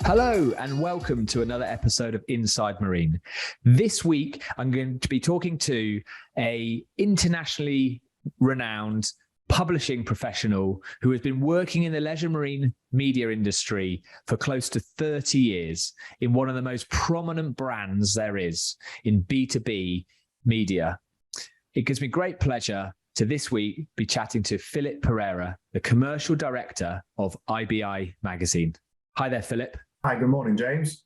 Hello and welcome to another episode of Inside Marine. This week, I'm going to be talking to an internationally renowned publishing professional who has been working in the leisure marine media industry for close to 30 years in one of the most prominent brands there is in B2B media. It gives me great pleasure to this week be chatting to Philip Pereira, the commercial director of IBI Magazine. Hi there, Philip. Hi, good morning, James.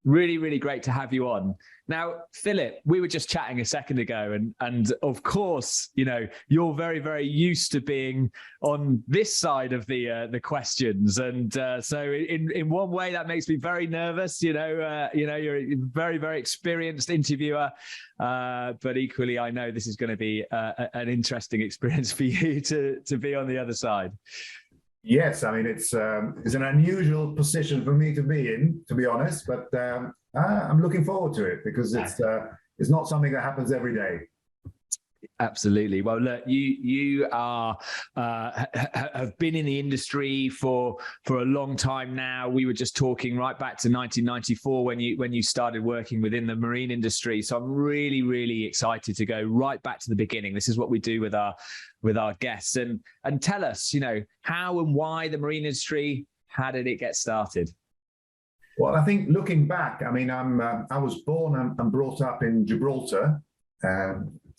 Really, really great to have you on. Now, Philip, we were just chatting a second ago, and of course, you know, you're very, very used to being on this side of the questions, and so in one way that makes me very nervous. You're a very, very experienced interviewer, but equally, I know this is going to be an interesting experience for you to be on the other side. Yes, I mean, it's an unusual position for me to be in, to be honest, but I'm looking forward to it because it's not something that happens every day. Absolutely. Well, look, you are have been in the industry for a long time now. We were just talking right back to 1994 when you started working within the marine industry. So I'm really, really excited to go right back to the beginning. This is what we do with our guests, and tell us, you know, how and why the marine industry. How did it get started? Well, I think looking back, I mean, I was born and brought up in Gibraltar.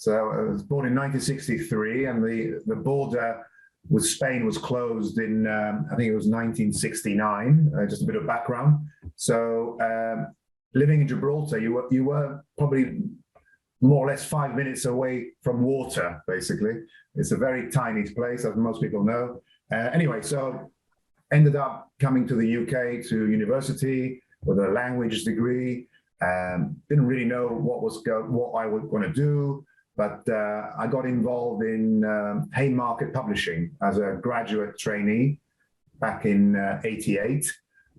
So I was born in 1963, and the border with Spain was closed in, I think it was 1969, just a bit of background. So living in Gibraltar, you were probably more or less 5 minutes away from water, basically. It's a very tiny place, as most people know. Anyway, so ended up coming to the UK to university with a language degree. Didn't really know what I was going to do. But I got involved in Haymarket Publishing as a graduate trainee back in '88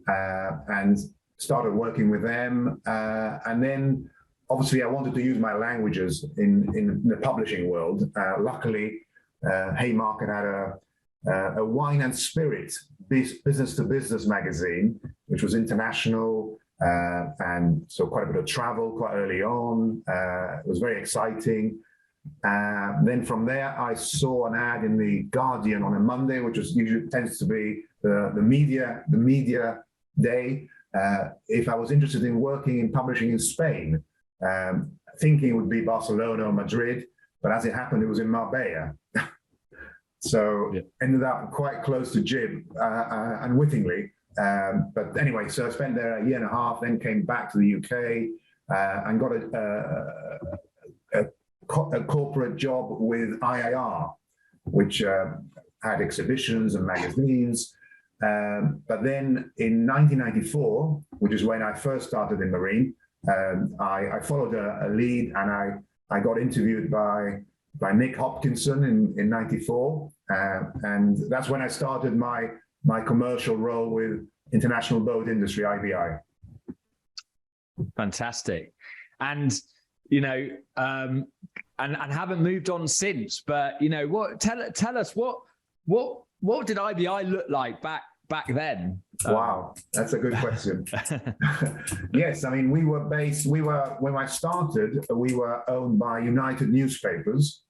and started working with them. And then obviously I wanted to use my languages in the publishing world. Luckily, Haymarket had a wine and spirit business-to-business magazine, which was international. And so quite a bit of travel quite early on. It was very exciting. Then from there, I saw an ad in the Guardian on a Monday, which usually tends to be the media day. If I was interested in working in publishing in Spain, thinking it would be Barcelona or Madrid, but as it happened, it was in Marbella. So ended up quite close to Gib, unwittingly. But anyway, so I spent there a year and a half, then came back to the UK and got a corporate job with IIR, which had exhibitions and magazines. But then in 1994, which is when I first started in marine, I followed a lead, and I got interviewed by Nick Hopkinson in '94. And that's when I started my commercial role with International Boat Industry, IBI. Fantastic. And, you know, and haven't moved on since, but, you know, tell us what did IBI look like back then? Wow, that's a good question. Yes, I mean, when I started, we were owned by United Newspapers,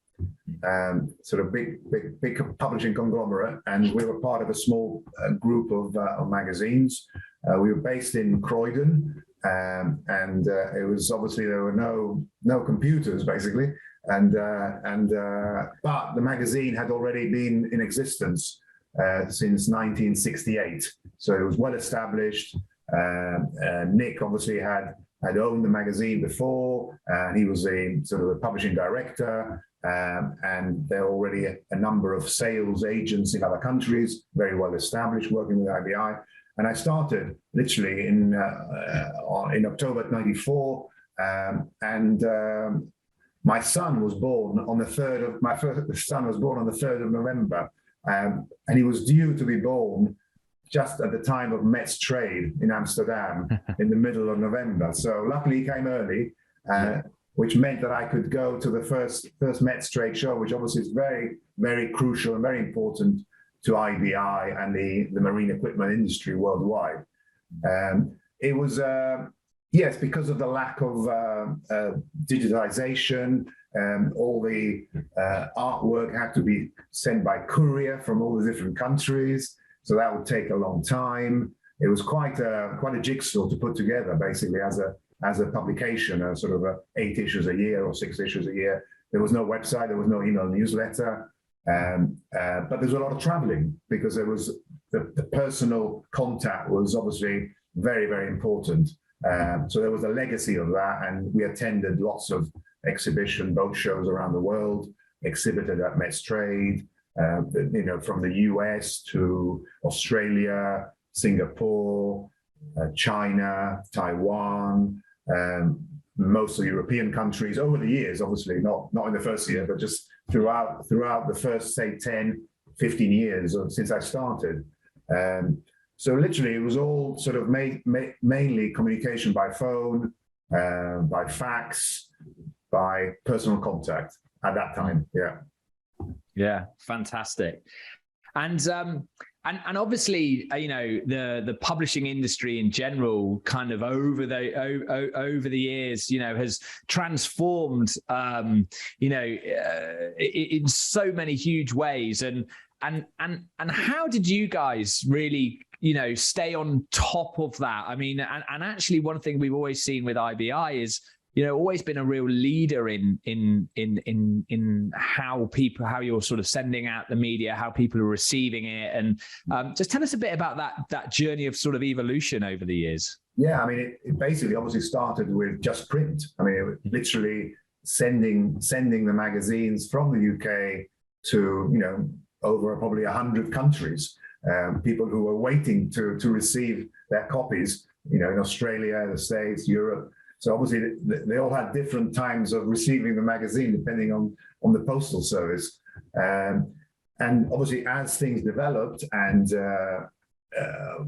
sort of big publishing conglomerate, and we were part of a small group of magazines. We were based in Croydon, and it was obviously there were no computers basically, but the magazine had already been in existence since 1968, so it was well established. Nick obviously had owned the magazine before, and he was a sort of a publishing director. And there are already a number of sales agents in other countries, very well established, working with IBI. And I started literally in October '94, and my son was born on the 3rd of my first son was born on the 3rd of November, and he was due to be born just at the time of Met's trade in Amsterdam in the middle of November. So luckily he came early. Which meant that I could go to the first Met's trade show, which obviously is very, very crucial and very important to IBI and the marine equipment industry worldwide. It was, yes, because of the lack of digitization. All the artwork had to be sent by courier from all the different countries, so that would take a long time. It was quite a jigsaw to put together, basically, as a publication, a sort of 8 issues a year or 6 issues a year. There was no website, there was no email newsletter, but there's a lot of traveling, because there was the personal contact was obviously very, very important. So there was a legacy of that, and we attended lots of exhibition boat shows around the world, exhibited at Mets Trade, from the US to Australia, Singapore, China, Taiwan, most of the European countries over the years, obviously not in the first year, but just throughout the first, say, 10, 15 years since I started. So literally it was all sort of mainly communication by phone, by fax, by personal contact at that time. Yeah, fantastic. And obviously, the publishing industry in general, kind of over the years, has transformed, in so many huge ways. And how did you guys really, stay on top of that? I mean, and actually, one thing we've always seen with IBI is, always been a real leader in how you're sort of sending out the media, how people are receiving it, and just tell us a bit about that journey of sort of evolution over the years. Yeah, I mean, it basically obviously started with just print. I mean, it was literally sending the magazines from the UK to over probably 100 countries. People who were waiting to receive their copies, in Australia, the States, Europe. So obviously they all had different times of receiving the magazine depending on the postal service. And obviously as things developed and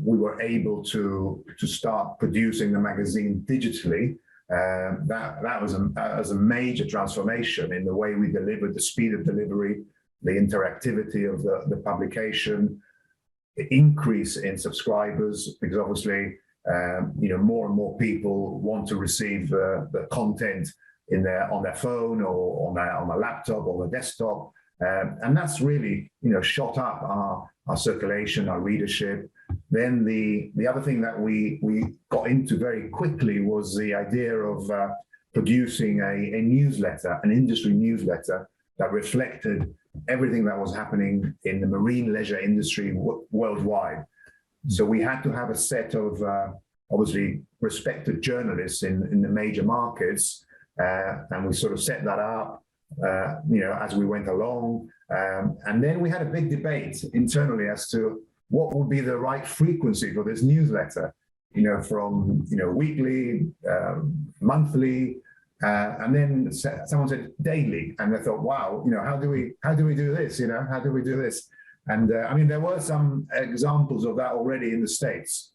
we were able to start producing the magazine digitally, that was a major transformation in the way we delivered, the speed of delivery, the interactivity of the publication, the increase in subscribers, because obviously more and more people want to receive the content on their phone or on a laptop or a desktop, and that's really shot up our circulation, our readership. Then the other thing that we got into very quickly was the idea of producing a newsletter, an industry newsletter that reflected everything that was happening in the marine leisure industry worldwide. So we had to have a set of obviously respected journalists in the major markets, and we sort of set that up, as we went along. And then we had a big debate internally as to what would be the right frequency for this newsletter, from weekly, monthly, and then someone said daily, and I thought, wow, how do we do this? How do we do this? And I mean, there were some examples of that already in the States.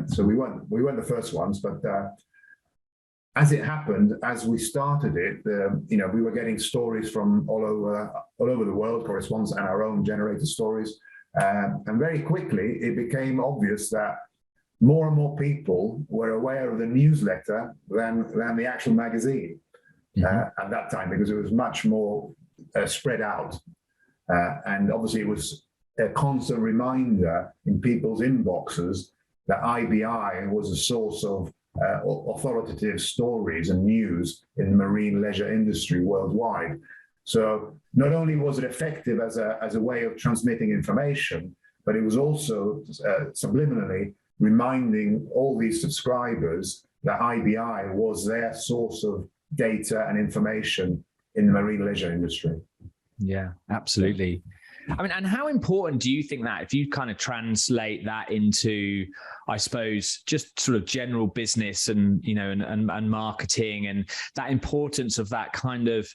So we weren't the first ones, but as it happened, as we started it, we were getting stories from all over the world, correspondents, and our own generated stories. And very quickly, it became obvious that more and more people were aware of the newsletter than the actual magazine at that time, because it was much more spread out. And obviously, it was a constant reminder in people's inboxes that IBI was a source of authoritative stories and news in the marine leisure industry worldwide. So not only was it effective as a way of transmitting information, but it was also subliminally reminding all these subscribers that IBI was their source of data and information in the marine leisure industry. Yeah, absolutely. I mean, and how important do you think that, if you kind of translate that into, I suppose, just sort of general business and, and marketing, and that importance of that kind of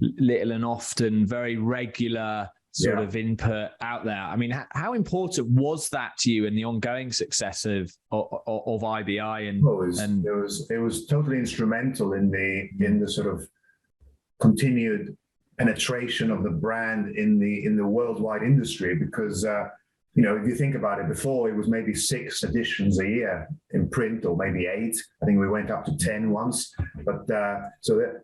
little and often very regular sort of input out there? I mean, how important was that to you in the ongoing success of IBI? And it was totally instrumental in the sort of continued penetration of the brand in the worldwide industry, because if you think about it, before it was maybe 6 editions a year in print, or maybe 8. I think we went up to 10 once. But so that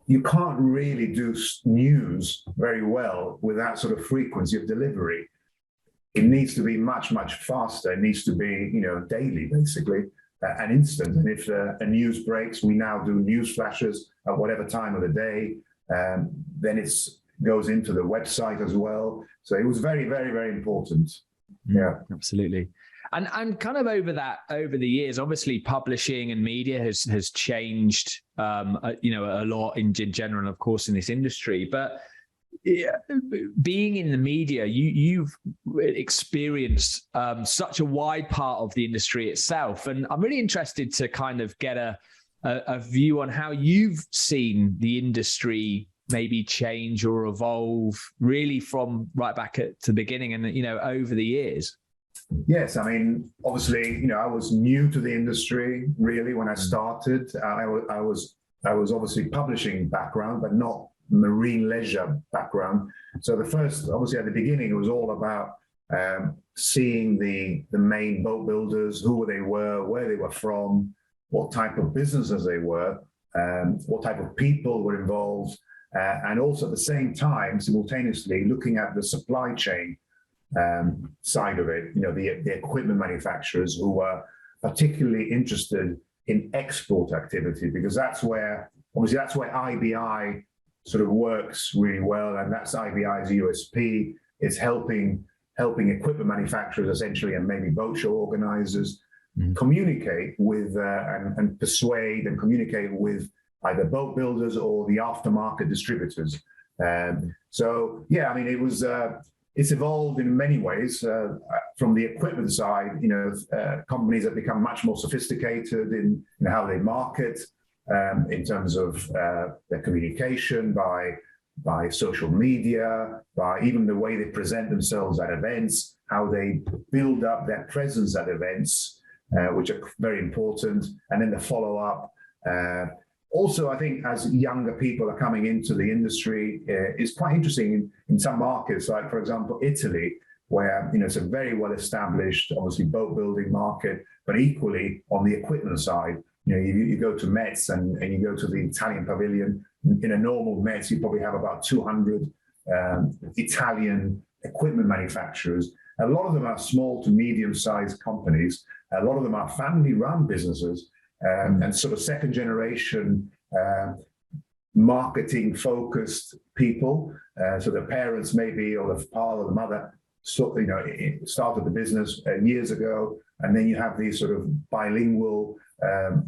you can't really do news very well with that sort of frequency of delivery. It needs to be much, much faster. It needs to be, daily, basically, and instant. And if a news breaks, we now do news flashes at whatever time of the day. Then it goes into the website as well. So it was very, very, very important. Yeah, absolutely. And kind of over the years, obviously publishing and media has changed, a lot in general, and of course in this industry. But being in the media, you've experienced such a wide part of the industry itself, and I'm really interested to kind of get a view on how you've seen the industry maybe change or evolve, really from right back at the beginning and over the years. Yes, I mean, obviously, I was new to the industry really when I started. I was obviously publishing background, but not marine leisure background. So the first, obviously at the beginning, it was all about seeing the main boat builders, who they were, where they were from, what type of businesses they were, what type of people were involved, and also at the same time, simultaneously looking at the supply chain side of it, the equipment manufacturers who were particularly interested in export activity, because that's where IBI sort of works really well, and that's IBI's USP. It's helping equipment manufacturers essentially, and maybe boat show organizers communicate with and persuade and communicate with either boat builders or the aftermarket distributors. So yeah, I mean, it's evolved in many ways. From the equipment side, companies have become much more sophisticated in how they market, in terms of their communication by social media, by even the way they present themselves at events, how they build up their presence at events, which are very important, and then the follow-up. Also, I think as younger people are coming into the industry, it's quite interesting in some markets, like, for example, Italy, where it's a very well-established, obviously, boat building market, but equally on the equipment side. You go to Metz and you go to the Italian pavilion. In a normal Metz, you probably have about 200 Italian equipment manufacturers. A lot of them are small to medium-sized companies. A lot of them are family-run businesses, and sort of second-generation marketing-focused people. So the parents maybe, or the father or the mother, started the business years ago, and then you have these sort of bilingual,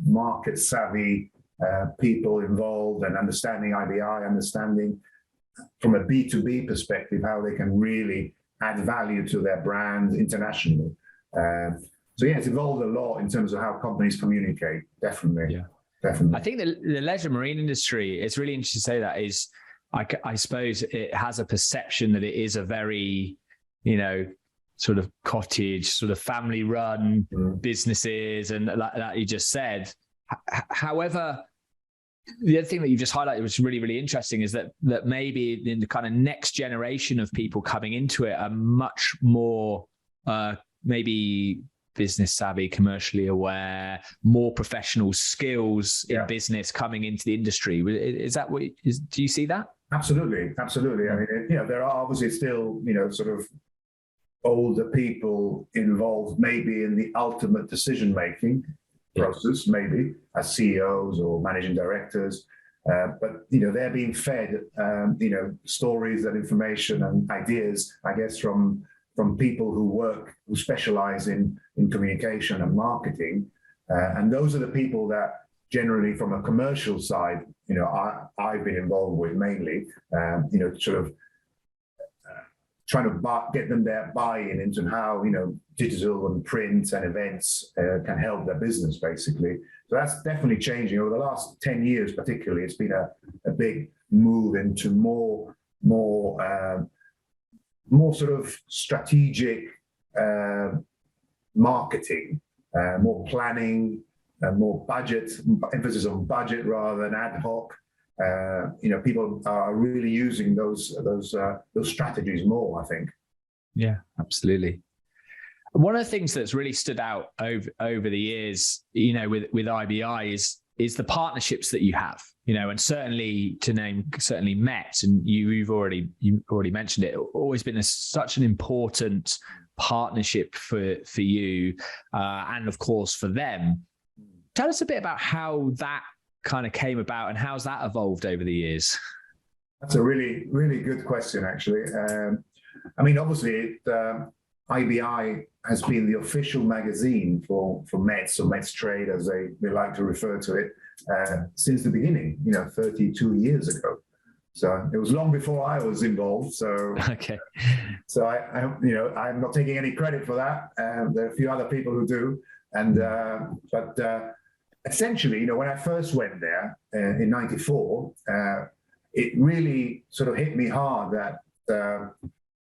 market-savvy people involved, and understanding IBI, understanding from a B2B perspective how they can really add value to their brand internationally. So yeah, it's evolved a lot in terms of how companies communicate. Definitely. Yeah. Definitely. I think the leisure marine industry, it's really interesting to say that, is I suppose it has a perception that it is a very, sort of cottage, sort of family run businesses, and like you just said. However, the other thing that you just highlighted, which is really, really interesting, is that maybe in the kind of next generation of people coming into it are much more maybe business savvy, commercially aware, more professional skills in business coming into the industry. Is that what do you see that? Absolutely. I mean, there are obviously still, sort of older people involved maybe in the ultimate decision-making process, maybe as CEOs or managing directors. But, they're being fed, stories and information and ideas, I guess, from people who specialize in communication and marketing. And those are the people that generally from a commercial side, I've been involved with mainly, sort of trying to get them their buy-in into how, digital and print and events can help their business, basically. So that's definitely changing. Over the last 10 years, particularly, it's been a big move into more sort of strategic marketing, more planning, more budget, emphasis on budget rather than ad hoc. People are really using those strategies more, I think. Yeah, absolutely. One of the things that's really stood out over the years, with IBI is the partnerships that you have, and certainly Met, and you've already mentioned it, always been such an important partnership for you, and of course for them. Tell us a bit about how that kind of came about and how's that evolved over the years. That's a really, really good question, actually. Obviously, IBI has been the official magazine for Mets, or Mets Trade, as they like to refer to it, since the beginning, 32 years ago. So it was long before I was involved. So okay. So I'm not taking any credit for that. There are a few other people who do, but essentially, when I first went there in '94, it really sort of hit me hard that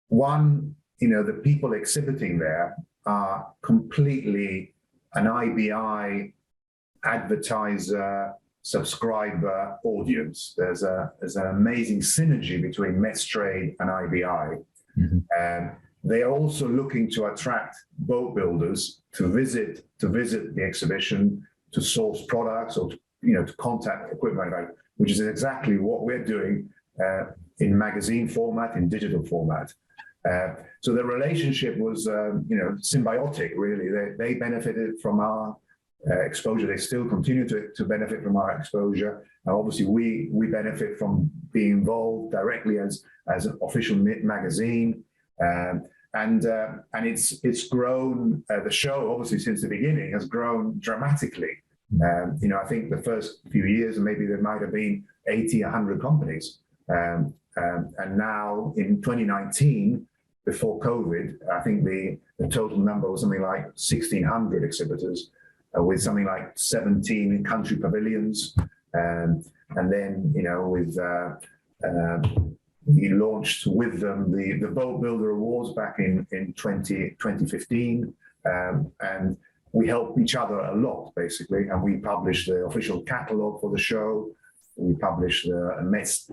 one, the people exhibiting there are completely an IBI advertiser, subscriber audience. There's an amazing synergy between Mets Trade and IBI. Mm-hmm. They are also looking to attract boat builders to visit the exhibition, to source products, or to contact equipment, which is exactly what we're doing in magazine format, in digital format. So the relationship was, symbiotic, really. They benefited from our exposure. They still continue to benefit from our exposure. And obviously, we benefit from being involved directly as an official magazine. And it's grown. The show, obviously, since the beginning, has grown dramatically. I think the first few years, maybe there might have been 80, 100 companies. And now in 2019, before COVID, I think the total number was something like 1,600 exhibitors, with something like 17 country pavilions. And then, we launched with them the Boat Builder Awards back in 2015. And we helped each other a lot, basically. And we published the official catalog for the show. We published the Mets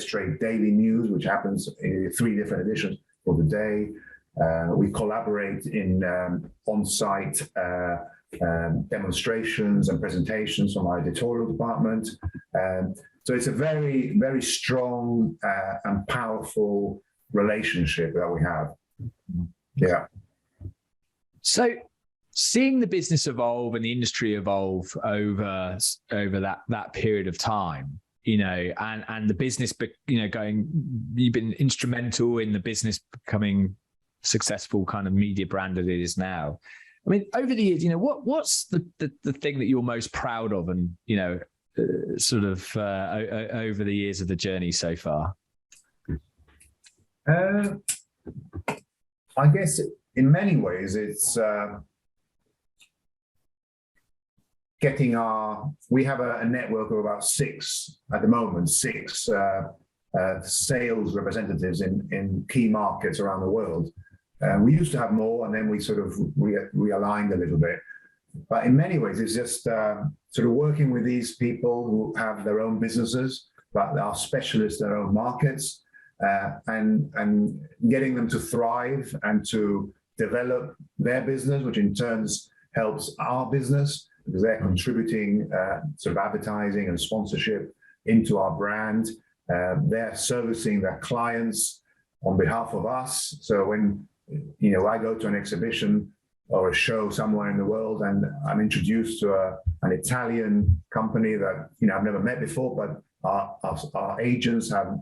Trade Daily News, which happens in 3 different editions for the day. We collaborate in on-site demonstrations and presentations from our editorial department. So it's a very, very strong and powerful relationship that we have. Yeah. So seeing the business evolve and the industry evolve over that period of time, and the business, going, you've been instrumental in the business becoming successful kind of media brand that it is now. I mean, over the years, what's the thing that you're most proud of, and over the years of the journey so far? I guess in many ways it's we have a network of about 6 at the moment, 6 sales representatives in key markets around the world. We used to have more, and then we sort of realigned a little bit. But in many ways, it's just sort of working with these people who have their own businesses, but are specialists in their own markets, and getting them to thrive and to develop their business, which in turn helps our business, because they're contributing sort of advertising and sponsorship into our brand. They're servicing their clients on behalf of us. So when I go to an exhibition or a show somewhere in the world, and I'm introduced to an Italian company that I've never met before, but our agents have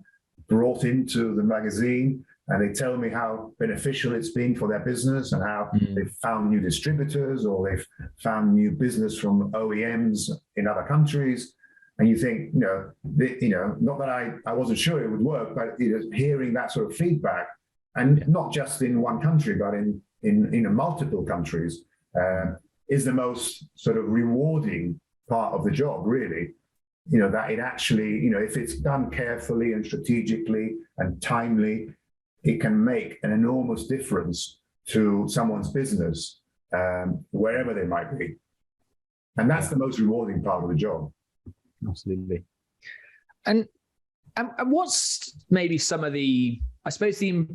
brought into the magazine, and they tell me how beneficial it's been for their business, and how they've found new distributors, or they've found new business from OEMs in other countries. And you think, not that I wasn't sure it would work, but hearing that sort of feedback, and not just in one country, but in multiple countries, is the most sort of rewarding part of the job, really. That it actually, if it's done carefully and strategically and timely, it can make an enormous difference to someone's business, wherever they might be. And that's the most rewarding part of the job. Absolutely. And what's maybe some of the, I suppose, the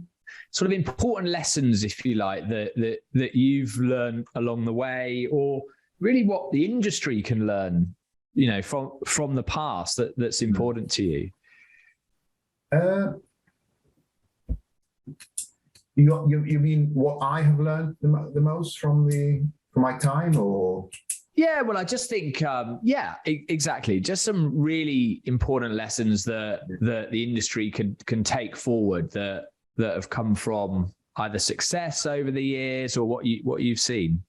sort of important lessons, if you like, that you've learned along the way, or really what the industry can learn, from the past that's important to you? You mean what I have learned the most from my time, or? Yeah, well, I just think, exactly. Just some really important lessons that the industry can take forward that have come from either success over the years or what you've seen.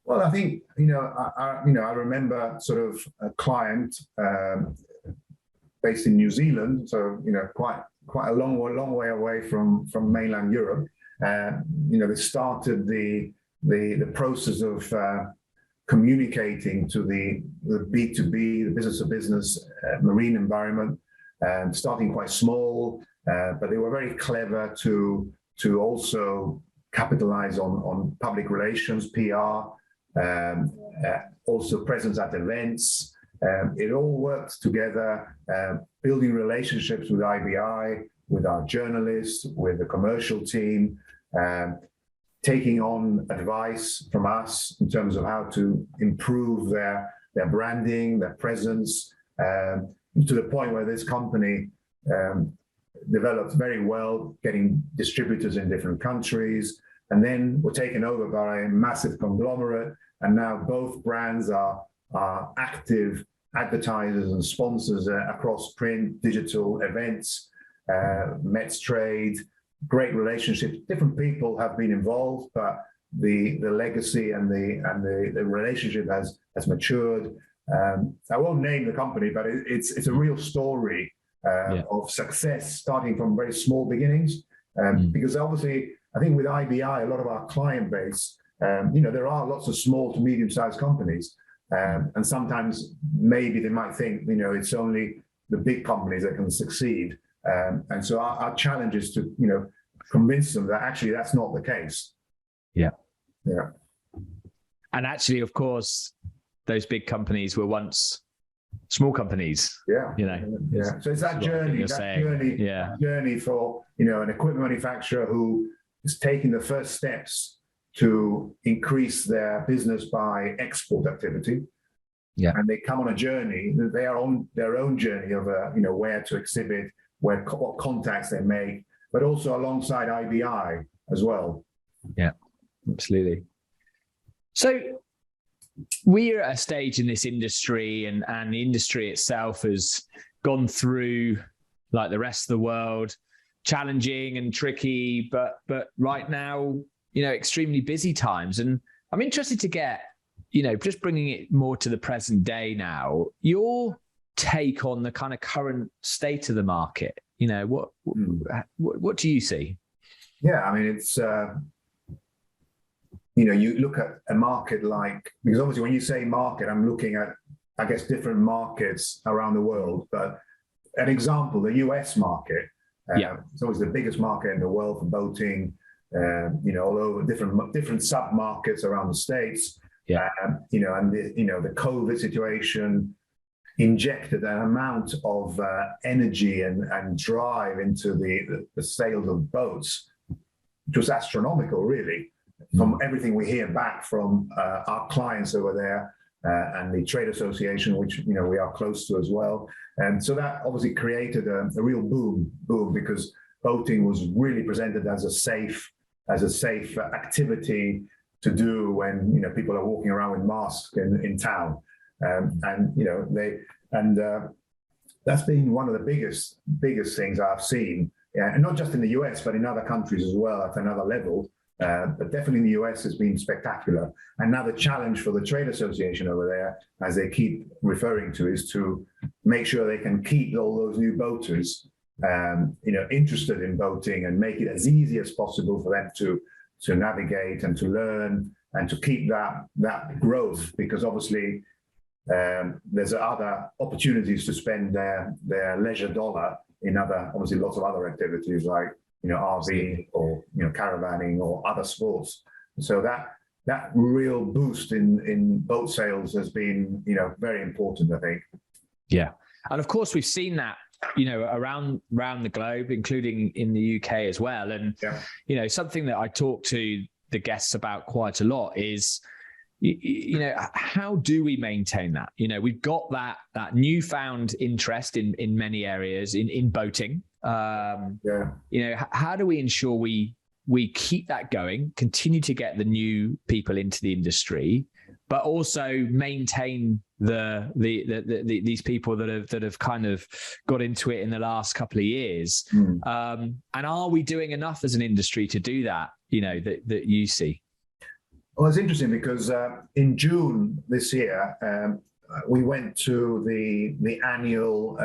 Well, I think I remember sort of a client based in New Zealand, so quite a long way away from mainland Europe. They started the process of communicating to the B2B, the business to business marine environment, starting quite small, but they were very clever to also capitalize on public relations, PR, also presence at events. It all worked together, building relationships with IBI, with our journalists, with the commercial team, taking on advice from us in terms of how to improve their branding, their presence, to the point where this company developed very well, getting distributors in different countries, and then were taken over by a massive conglomerate. And now both brands are active advertisers and sponsors across print, digital, events, Mets trade, great relationships. Different people have been involved, but the legacy and the relationship has matured. I won't name the company, but it's a real story of success, starting from very small beginnings. Because obviously, I think with IBI, a lot of our client base, there are lots of small to medium-sized companies. And sometimes maybe they might think, it's only the big companies that can succeed. And so our challenge is to, convince them that actually that's not the case. Yeah. Yeah. And actually, of course, those big companies were once small companies. Yeah. Yeah. So it's that journey for, an equipment manufacturer who is taking the first steps to increase their business by export activity. Yeah. And they come on a journey. They are on their own journey of, where to exhibit, what contacts they make, but also alongside IBI as well. Yeah, absolutely. So we're at a stage in this industry, and the industry itself has gone through, like the rest of the world, challenging and tricky, but right now, extremely busy times. And I'm interested to get, just bringing it more to the present day now, your take on the kind of current state of the market. What do you see? Yeah, I mean, it's, you look at a market because obviously when you say market, I'm looking at, I guess, different markets around the world. But an example, the US market, it's always the biggest market in the world for boating, all over different sub-markets around the States. Yeah. And the COVID situation injected an amount of energy and drive into the sales of boats, which was astronomical, really, from everything we hear back from our clients over there and the trade association, which we are close to as well. And so that obviously created a real boom because boating was really presented as a safe activity to do when people are walking around with masks in town. That's been one of the biggest things I've seen, and not just in the US, but in other countries as well at another level. But definitely in the US has been spectacular. And now the challenge for the trade association over there, as they keep referring to, is to make sure they can keep all those new boaters, interested in boating and make it as easy as possible for them to navigate and to learn and to keep that growth, because obviously there's other opportunities to spend their leisure dollar in obviously lots of other activities like RV or caravanning or other sports. So that real boost in boat sales has been very important, I think. Yeah, and of course we've seen that around the globe, including in the UK as well. And something that I talk to the guests about quite a lot is, how do we maintain that? We've got that newfound interest in many areas in boating. How do we ensure we keep that going, continue to get the new people into the industry, but also maintain these people that have kind of got into it in the last couple of years? And are we doing enough as an industry to do that? That you see? Well, it's interesting because in June this year, we went to the annual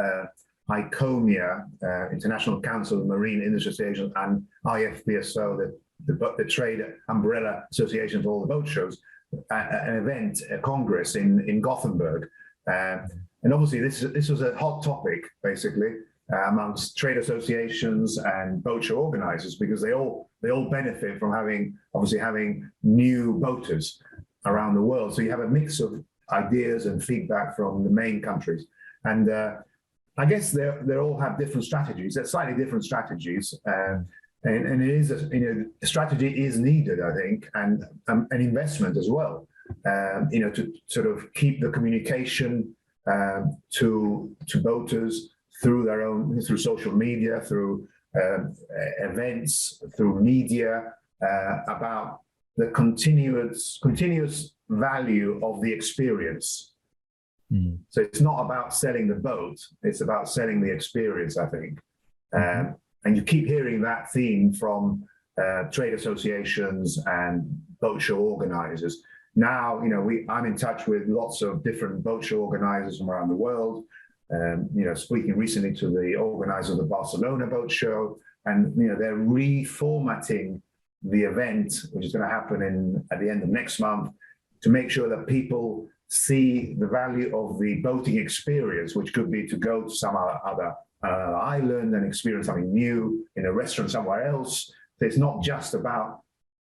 ICOMIA, International Council of Marine Industry Associations, and IFPSO, the trade umbrella association for all the boat shows, an event, a congress in Gothenburg. And obviously this was a hot topic, basically, amongst trade associations and boat show organizers, because they all benefit from having new boaters around the world. So you have a mix of ideas and feedback from the main countries. And I guess they all have different strategies. They're slightly different strategies, and it is strategy is needed, I think, and an investment as well. To sort of keep the communication to boaters through social media, through events, through media, about the continuous value of the experience. So it's not about selling the boat, it's about selling the experience, I think. And you keep hearing that theme from trade associations and boat show organizers. Now, I'm in touch with lots of different boat show organizers from around the world. Speaking recently to the organizer of the Barcelona boat show, and they're reformatting the event, which is going to happen at the end of next month, to make sure that people see the value of the boating experience, which could be to go to some other island and experience something new in a restaurant somewhere else. So it's not just about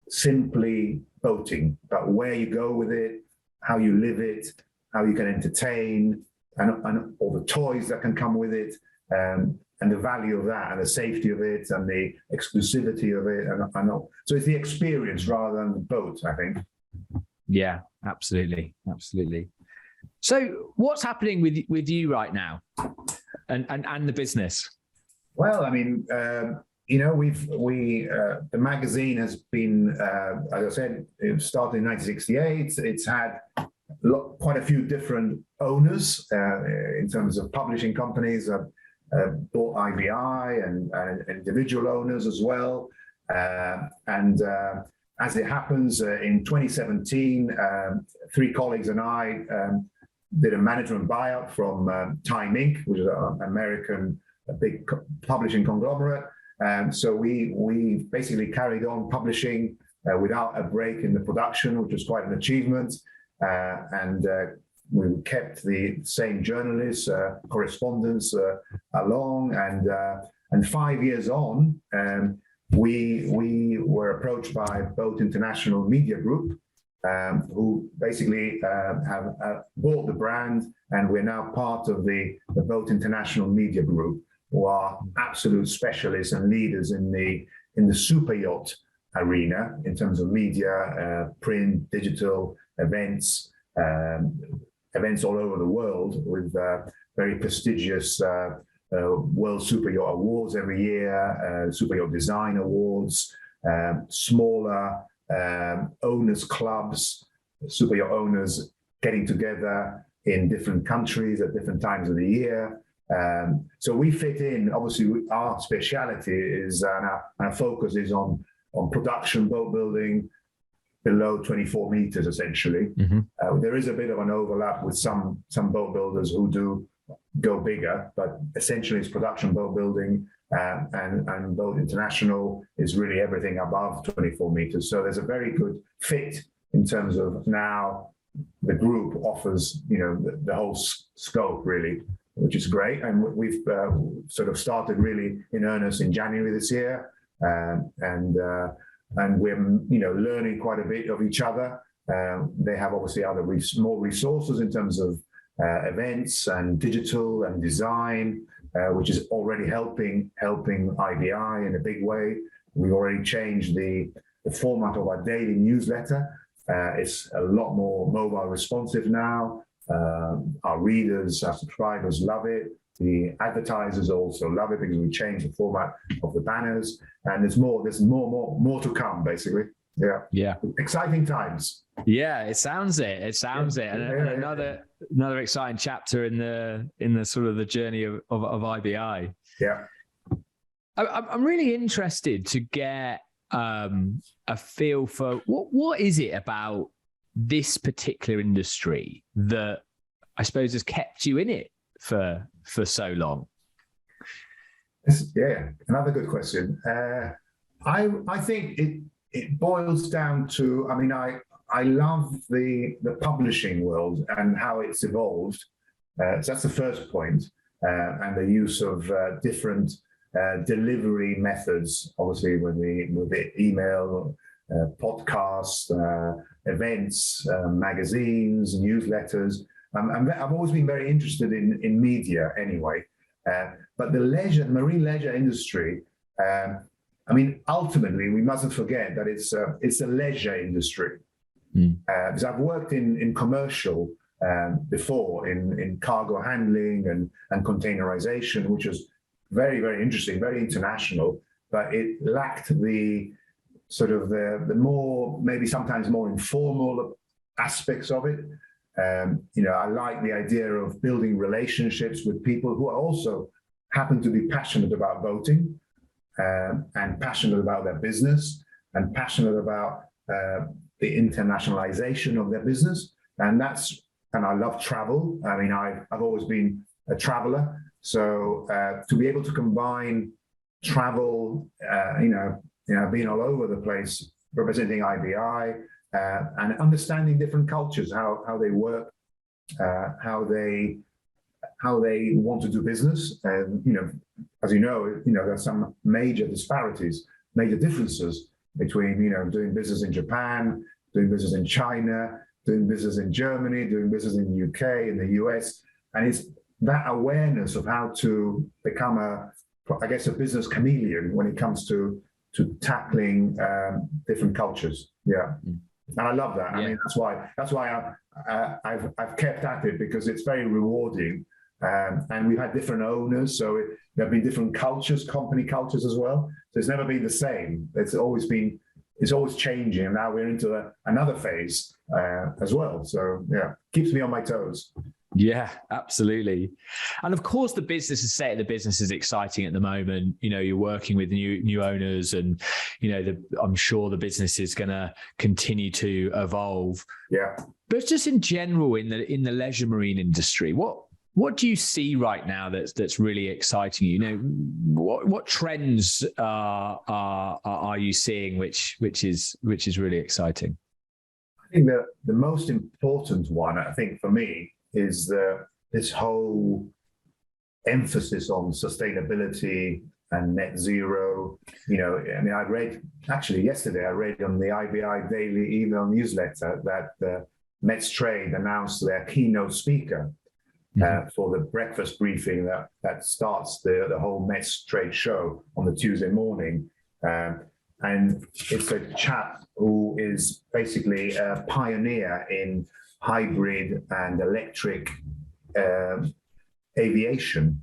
simply boating, but where you go with it, how you live it, how you can entertain, and all the toys that can come with it, and the value of that, and the safety of it, and the exclusivity of it, and all. So it's the experience rather than the boat, I think. Yeah, absolutely. So what's happening with you right now, and the business? Well, I mean, the magazine has been, as I said, it started in 1968. It's had quite a few different owners in terms of publishing companies. Bought IBI and individual owners as well. As it happens, in 2017, three colleagues and I did a management buyout from Time Inc., which is an American big publishing conglomerate. So we basically carried on publishing without a break in the production, which was quite an achievement. We kept the same journalists, correspondents along, and 5 years on, we were approached by Boat International Media Group, who basically have bought the brand, and we're now part of the Boat International Media Group, who are absolute specialists and leaders in the super yacht arena in terms of media, print, digital, events all over the world, with very prestigious World Super Yacht Awards every year, Super Yacht Design Awards, smaller owners clubs, super yacht owners getting together in different countries at different times of the year. So we fit in. Obviously, our speciality is, our focus is on production boat building below 24 meters, essentially. There is a bit of an overlap with some boat builders who do go bigger, but essentially it's production boat building, and Boat International is really everything above 24 meters. So there's a very good fit in terms of now the group offers, the whole scope really, which is great. And we've sort of started really in earnest in January this year, and we're learning quite a bit of each other. They have obviously more resources in terms of events and digital and design, which is already helping IBI in a big way. We've already changed the format of our daily newsletter. It's a lot more mobile responsive now. Our readers, our subscribers love it. The advertisers also love it because we changed the format of the banners, and there's more to come, basically. Yeah. Exciting times. Yeah, it sounds it. And another exciting chapter in the sort of the journey of IBI. Yeah. I'm really interested to get a feel for what is it about this particular industry that I suppose has kept you in it for so long? Yeah, another good question. I think it boils down to, I mean, I love the publishing world and how it's evolved. So that's the first point, and the use of different delivery methods, obviously with the email, podcasts, events, magazines, newsletters. I've always been very interested in media anyway, but the marine leisure industry, I mean, ultimately, we mustn't forget that it's a leisure industry. Because I've worked in commercial before, in cargo handling and containerization, which was very, very interesting, very international, but it lacked the sort of the more, maybe sometimes more informal aspects of it. I like the idea of building relationships with people who also happen to be passionate about boating, and passionate about their business, and passionate about the internationalization of their business. And I love travel. I mean, I've always been a traveler. So to be able to combine travel, being all over the place, representing IBI, and understanding different cultures, how they work, how they want to do business, and as there's some major disparities, major differences between doing business in Japan, doing business in China, doing business in Germany, doing business in the UK, in the US, and it's that awareness of how to become a business chameleon when it comes to tackling different cultures. Yeah. And I love that. Yeah. I mean, that's why I've kept at it, because it's very rewarding. And we've had different owners, so there have been different cultures, company cultures as well. So it's never been the same. It's always changing. And now we're into another phase as well. So yeah, keeps me on my toes. Yeah, absolutely. And of course, the business is exciting at the moment. You're working with new owners, and I'm sure the business is going to continue to evolve. Yeah. But just in general, in the leisure marine industry, what do you see right now that's really exciting you? What trends are you seeing which is really exciting? I think the most important one, I think, for me, is this whole emphasis on sustainability and net zero. I read yesterday on the IBI daily email newsletter that Met's Trade announced their keynote speaker for the breakfast briefing that starts the whole Met's Trade show on the Tuesday morning. And it's a chap who is basically a pioneer in hybrid and electric aviation,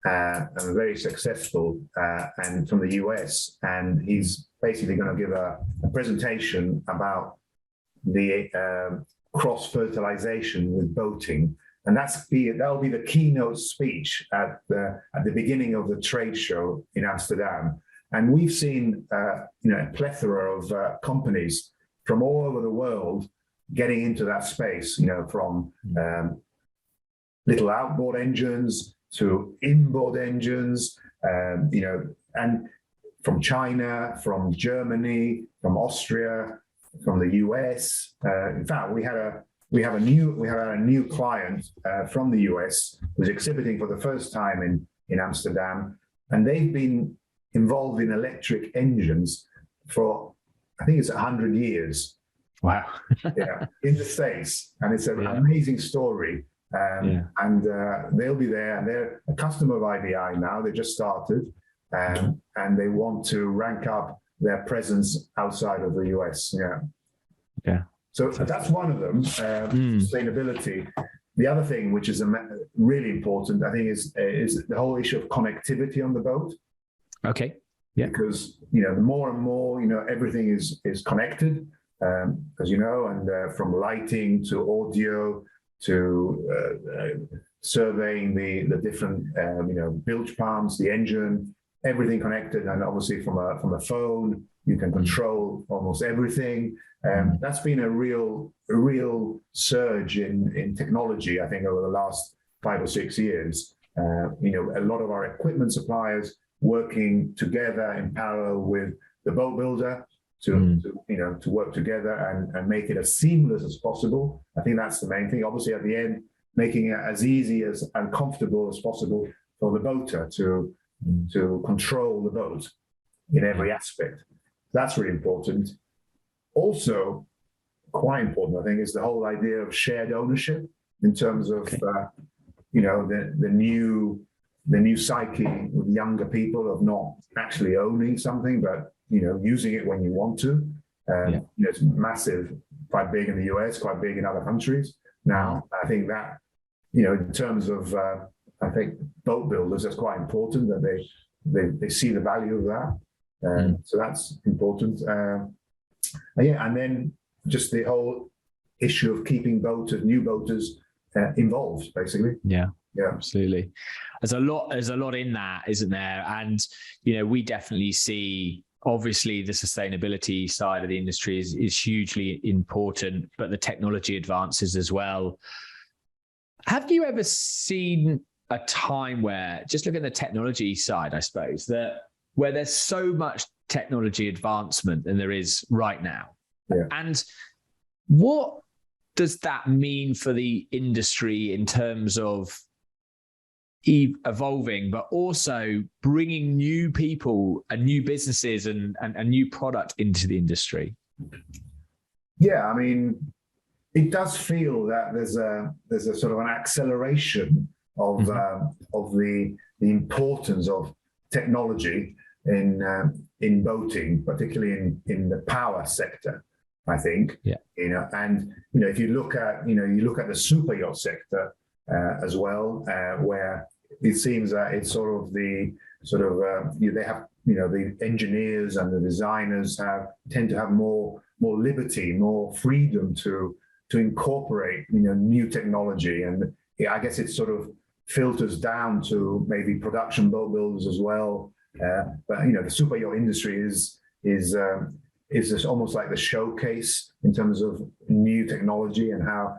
and very successful, and from the US. And he's basically going to give a presentation about the cross-fertilization with boating. And that'll be the keynote speech at the beginning of the trade show in Amsterdam. And we've seen a plethora of companies from all over the world getting into that space, from little outboard engines to inboard engines, and from China, from Germany, from Austria, from the US. In fact, we had a new client from the US who's exhibiting for the first time in Amsterdam, and they've been involved in electric engines for, I think it's 100 years. Wow. Yeah, in the States. And it's an amazing story And they'll be there, and they're a customer of IBI now. They just started, and they want to rank up their presence outside of the US. Yeah. So that's one of them, sustainability. The other thing, which is really important, I think, is the whole issue of connectivity on the boat. Okay. Yeah. Because the more and more, everything is connected, as you know, and from lighting to audio to surveying the different bilge pumps, the engine, everything connected, and obviously from a phone you can control almost everything. That's been a real surge in technology, I think, over the last 5 or 6 years. A lot of our equipment suppliers working together in parallel with the boat builder to work together and make it as seamless as possible. I think that's the main thing. Obviously, at the end, making it as easy and comfortable as possible for the boater to control the boat in every aspect. That's really important. Also, quite important, I think, is the whole idea of shared ownership in terms of the new psyche with younger people of not actually owning something, but using it when you want to. It's massive, quite big in the US, quite big in other countries. Now, I think that in terms of I think boat builders, that's quite important that they see the value of that. So that's important. And then just the whole issue of keeping new boaters involved, basically. Yeah, absolutely. There's a lot in that, isn't there? And we definitely see, obviously, the sustainability side of the industry is hugely important, but the technology advances as well. Have you ever seen a time where, just look at the technology side, I suppose, where there's so much technology advancement than there is right now? Yeah. And what does that mean for the industry in terms of evolving, but also bringing new people and new businesses and new product into the industry? Yeah, I mean, it does feel that there's a sort of an acceleration of the importance of technology in boating, particularly in the power sector, I think. Yeah. And if you look at the super yacht sector as well, where it seems that it's they have the engineers and the designers tend to have more liberty, more freedom to incorporate new technology, and I guess it sort of filters down to maybe production boat builders as well. But the super yacht industry is just almost like the showcase in terms of new technology and how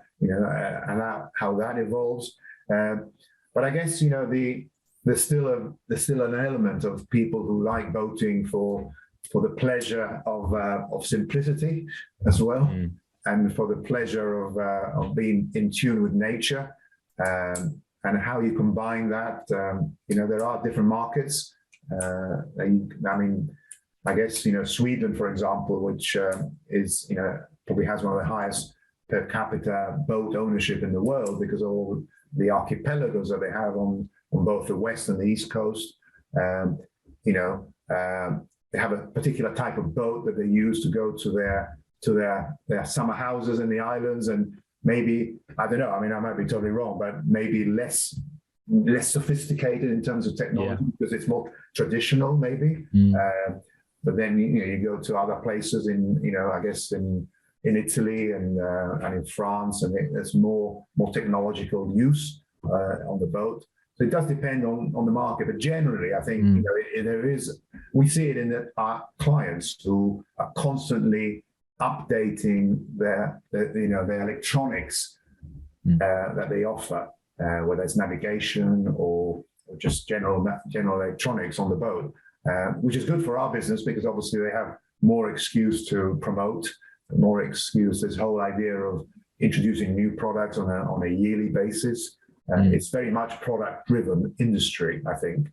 how that evolves. But I guess there's still an element of people who like boating for the pleasure of simplicity as well, and for the pleasure of being in tune with nature, and how you combine that. There are different markets. I guess Sweden, for example, which is probably has one of the highest per capita boat ownership in the world because of all the archipelagos that they have on both the west and the east coast. They have a particular type of boat that they use to go to their summer houses in the islands, and maybe, I don't know, I might be totally wrong, but maybe less sophisticated in terms of technology because it's more traditional, maybe. But then you go to other places I guess in Italy and in France, and there's more technological use on the boat. So it does depend on the market, but generally, I think we see it in our clients who are constantly updating their electronics that they offer, whether it's navigation or just general electronics on the boat, which is good for our business because obviously they have more excuse to promote, more excuse. This whole idea of introducing new products on a yearly basis. It's very much product-driven industry, I think.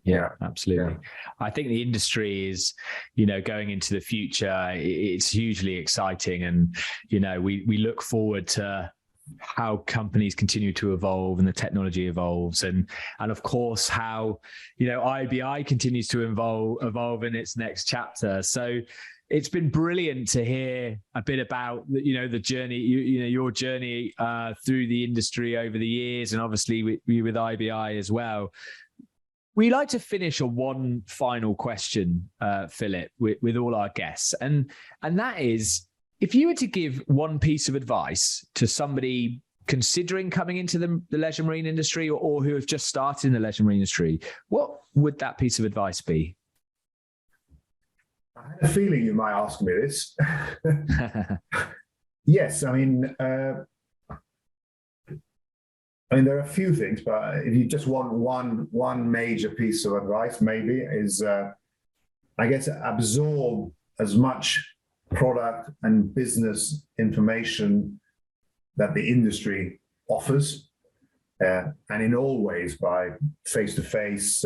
Yeah, absolutely. Yeah. I think the industry is, going into the future, it's hugely exciting. And, we look forward to how companies continue to evolve and the technology evolves, and of course how, you know, IBI continues to evolve in its next chapter. So it's been brilliant to hear a bit about, you know, the journey, your journey through the industry over the years, and obviously with IBI as well. We like to finish on one final question, Philip, with all our guests, and that is, if you were to give one piece of advice to somebody considering coming into the leisure marine industry, or who have just started in the leisure marine industry, what would that piece of advice be? I had a feeling you might ask me this. Yes, I mean, there are a few things, but if you just want one major piece of advice, maybe is, I guess, absorb as much product and business information that the industry offers, and in all ways, by face-to-face,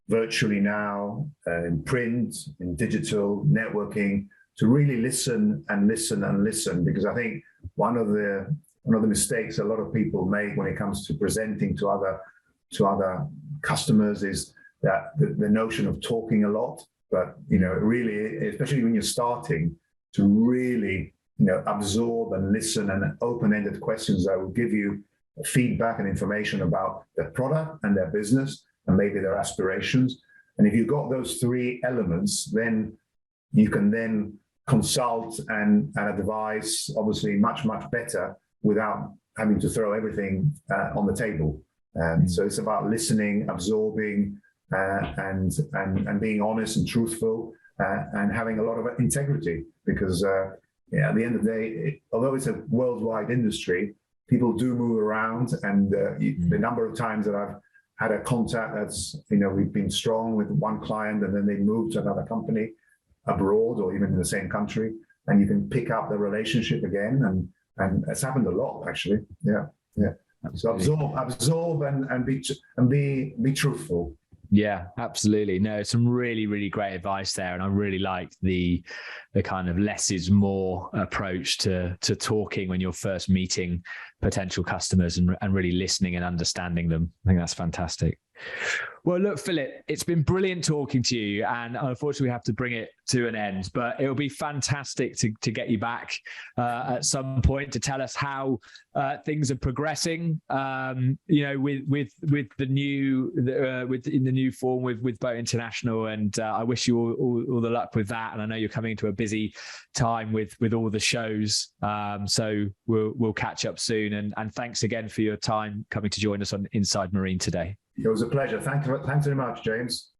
virtually now, in print, in digital, networking, to really listen and listen and listen. Because I think one of the mistakes a lot of people make when it comes to presenting to other customers is that the notion of talking a lot. But, you know, really, especially when you're starting, to really, you know, absorb and listen, and open-ended questions that will give you feedback and information about their product and their business and maybe their aspirations. And if you've got those three elements, then you can then consult and advise, obviously, much, much better without having to throw everything on the table. So it's about listening, absorbing, and being honest and truthful, and having a lot of integrity, because at the end of the day, although it's a worldwide industry, people do move around, and the number of times that I've had a contact that's, you know, we've been strong with one client and then they move to another company abroad or even in the same country, and you can pick up the relationship again, and it's happened a lot, actually. Yeah. Absolutely. So absorb and be truthful. Yeah, absolutely. No, some really, really great advice there. And I really like the kind of less is more approach to talking when you're first meeting potential customers, and really listening and understanding them. I think that's fantastic. Well, look, Philip, it's been brilliant talking to you, and unfortunately we have to bring it to an end, but it'll be fantastic to get you back at some point to tell us how things are progressing, you know, with the new in the new form with Boat International, and I wish you all the luck with that. And I know you're coming into a busy time with all the shows, so we'll catch up soon. And thanks again for your time coming to join us on Inside Marine today. It was a pleasure. Thanks very much, James.